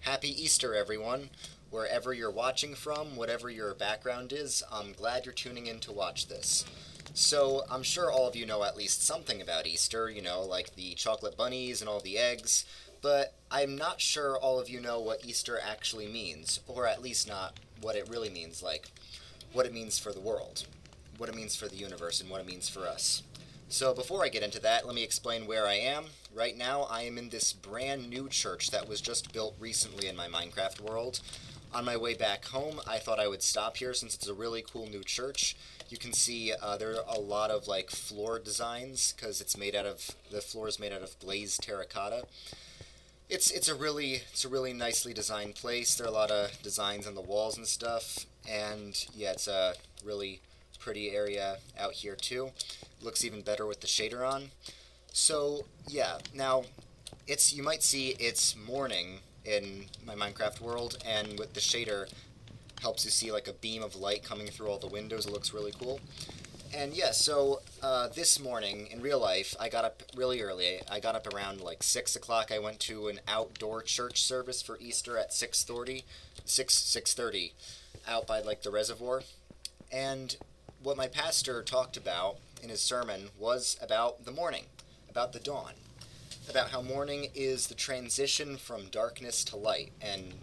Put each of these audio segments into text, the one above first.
Happy Easter, everyone. Wherever you're watching from, whatever your background is, I'm glad you're tuning in to watch this. So, I'm sure all of you know at least something about Easter, like the chocolate bunnies and all the eggs, but I'm not sure all of you know what Easter actually means, or at least not what it really means, like what it means for the world, what it means for the universe, and what it means for us. So before I get into that, let me explain where I am. Right now, I am in this brand new church that was just built recently in my Minecraft world. On my way back home, I thought I would stop here since it's a really cool new church. You can see there are a lot of like floor designs because the floor is made out of glazed terracotta. It's a really nicely designed place. There are a lot of designs on the walls and stuff, and yeah, it's a really pretty area out here too. Looks even better with the shader on. So yeah, now you might see it's morning in my Minecraft world, and with the shader helps you see like a beam of light coming through all the windows. It looks really cool. And yeah, so this morning in real life, I got up really early. I got up around like 6 o'clock. I went to an outdoor church service for Easter at 6:30, out by like the reservoir. And what my pastor talked about in his sermon was about the morning, about the dawn, about how morning is the transition from darkness to light. And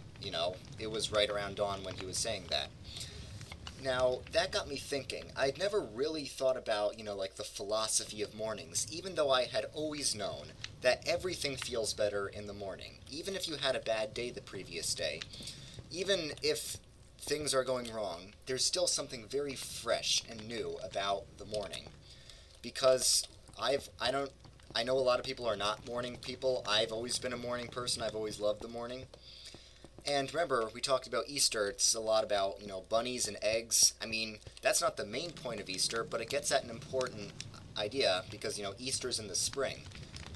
it was right around dawn when he was saying that. Now, that got me thinking. I'd never really thought about, like the philosophy of mornings, even though I had always known that everything feels better in the morning, even if you had a bad day the previous day. Even if things are going wrong, there's still something very fresh and new about the morning. Because I know a lot of people are not morning people. I've always been a morning person. I've always loved the morning. And remember, we talked about Easter. It's a lot about, bunnies and eggs. I mean, that's not the main point of Easter, but it gets at an important idea because, Easter's in the spring.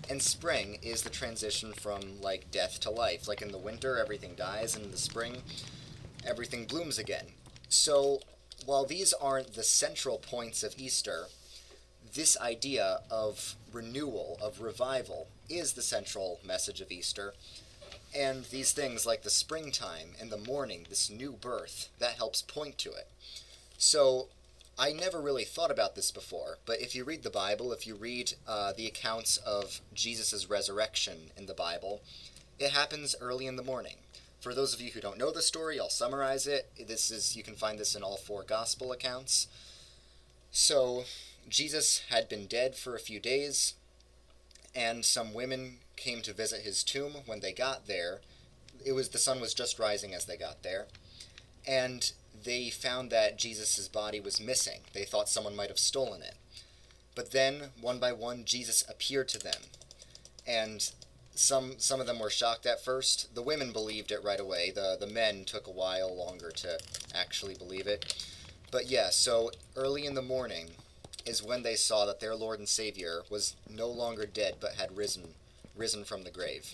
And spring is the transition from, like, death to life. Like in the winter, everything dies, and in the spring, everything blooms again. So, while these aren't the central points of Easter, this idea of renewal, of revival, is the central message of Easter. And these things like the springtime and the morning, this new birth, that helps point to it. So I never really thought about this before, but if you read the Bible, if you read the accounts of Jesus' resurrection in the Bible, it happens early in the morning. For those of you who don't know the story, I'll summarize it. You can find this in all four gospel accounts. So Jesus had been dead for a few days, and some women came to visit his tomb. When they got there, the sun was just rising as they got there, and they found that Jesus' body was missing. They thought someone might have stolen it. But then, one by one, Jesus appeared to them, and some of them were shocked at first. The women believed it right away. The men took a while longer to actually believe it. But yeah, so early in the morning is when they saw that their Lord and Savior was no longer dead but had risen from the grave.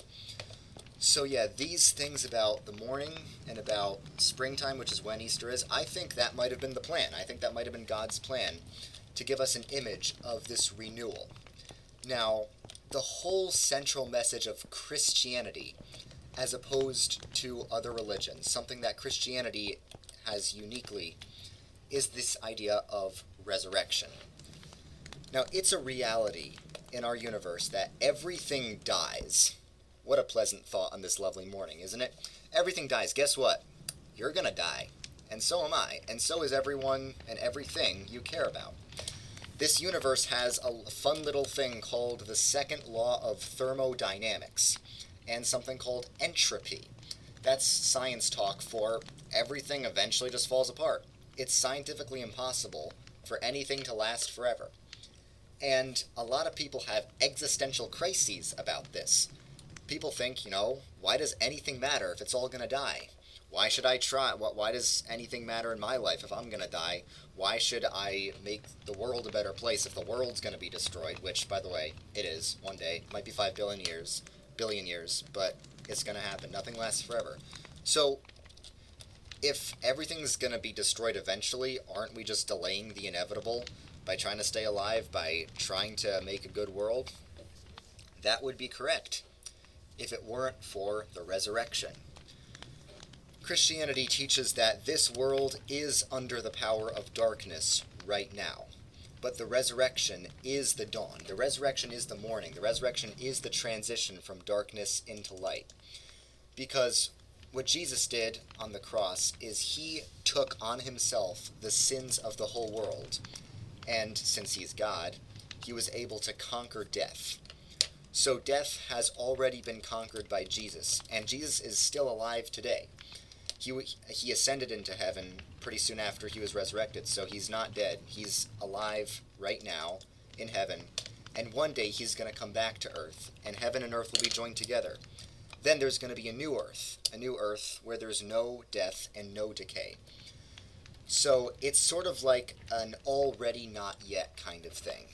So yeah, these things about the morning and about springtime, which is when Easter is, I think that might have been the plan. I think that might have been God's plan to give us an image of this renewal. Now, the whole central message of Christianity, as opposed to other religions, something that Christianity has uniquely, is this idea of resurrection. Now, it's a reality in our universe that everything dies. What a pleasant thought on this lovely morning, isn't it? Everything dies. Guess what? You're gonna die. And so am I. And so is everyone and everything you care about. This universe has a fun little thing called the second law of thermodynamics, and something called entropy. That's science talk for everything eventually just falls apart. It's scientifically impossible for anything to last forever. And a lot of people have existential crises about this. People think, why does anything matter if it's all going to die? Why should I try? Why does anything matter in my life if I'm going to die? Why should I make the world a better place if the world's going to be destroyed? Which, by the way, it is one day. It might be 5 billion years, but it's going to happen. Nothing lasts forever. So, if everything's going to be destroyed eventually, aren't we just delaying the inevitable by trying to stay alive, by trying to make a good world? That would be correct if it weren't for the resurrection. Christianity teaches that this world is under the power of darkness right now. But the resurrection is the dawn. The resurrection is the morning. The resurrection is the transition from darkness into light. Because what Jesus did on the cross is he took on himself the sins of the whole world. And since he's God, he was able to conquer death. So death has already been conquered by Jesus, and Jesus is still alive today. He ascended into heaven pretty soon after he was resurrected, so he's not dead. He's alive right now in heaven, and one day he's going to come back to earth, and heaven and earth will be joined together. Then there's going to be a new earth where there's no death and no decay. So it's sort of like an already not yet kind of thing.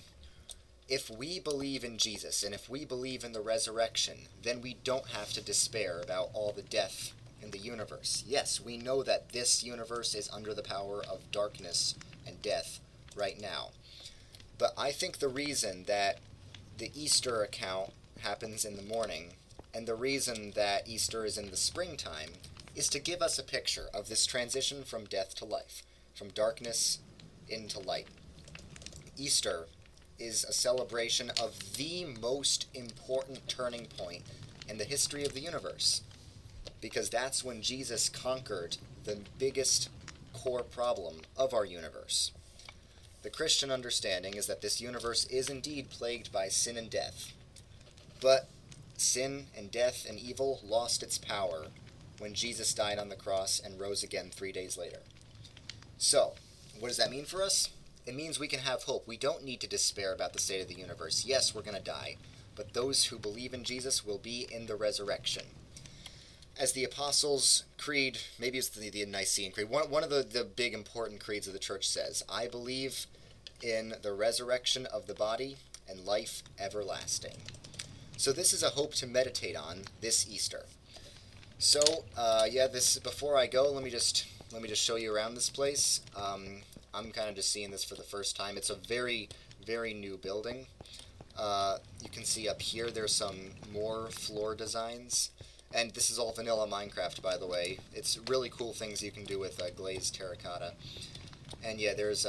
If we believe in Jesus, and if we believe in the resurrection, then we don't have to despair about all the death in the universe. Yes, we know that this universe is under the power of darkness and death right now. But I think the reason that the Easter account happens in the morning, and the reason that Easter is in the springtime, is to give us a picture of this transition from death to life, from darkness into light. Easter is a celebration of the most important turning point in the history of the universe, because that's when Jesus conquered the biggest core problem of our universe. The Christian understanding is that this universe is indeed plagued by sin and death, but sin and death and evil lost its power when Jesus died on the cross and rose again 3 days later. So, what does that mean for us? It means we can have hope. We don't need to despair about the state of the universe. Yes, we're going to die, but those who believe in Jesus will be in the resurrection. As the Apostles' Creed, maybe it's the Nicene Creed, one of the big important creeds of the church says, I believe in the resurrection of the body and life everlasting. So this is a hope to meditate on this Easter. So, before I go, let me just show you around this place. I'm kind of just seeing this for the first time. It's a very, very new building. You can see up here there's some more floor designs. And this is all vanilla Minecraft, by the way. It's really cool things you can do with glazed terracotta. And yeah, there's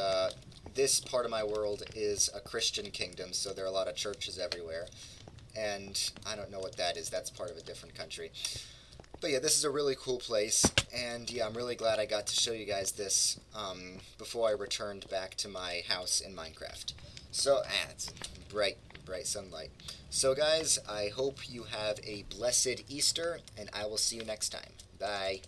this part of my world is a Christian kingdom, so there are a lot of churches everywhere. And I don't know what that is. That's part of a different country. But yeah, this is a really cool place, and yeah, I'm really glad I got to show you guys this before I returned back to my house in Minecraft. So, it's bright sunlight. So guys, I hope you have a blessed Easter, and I will see you next time. Bye.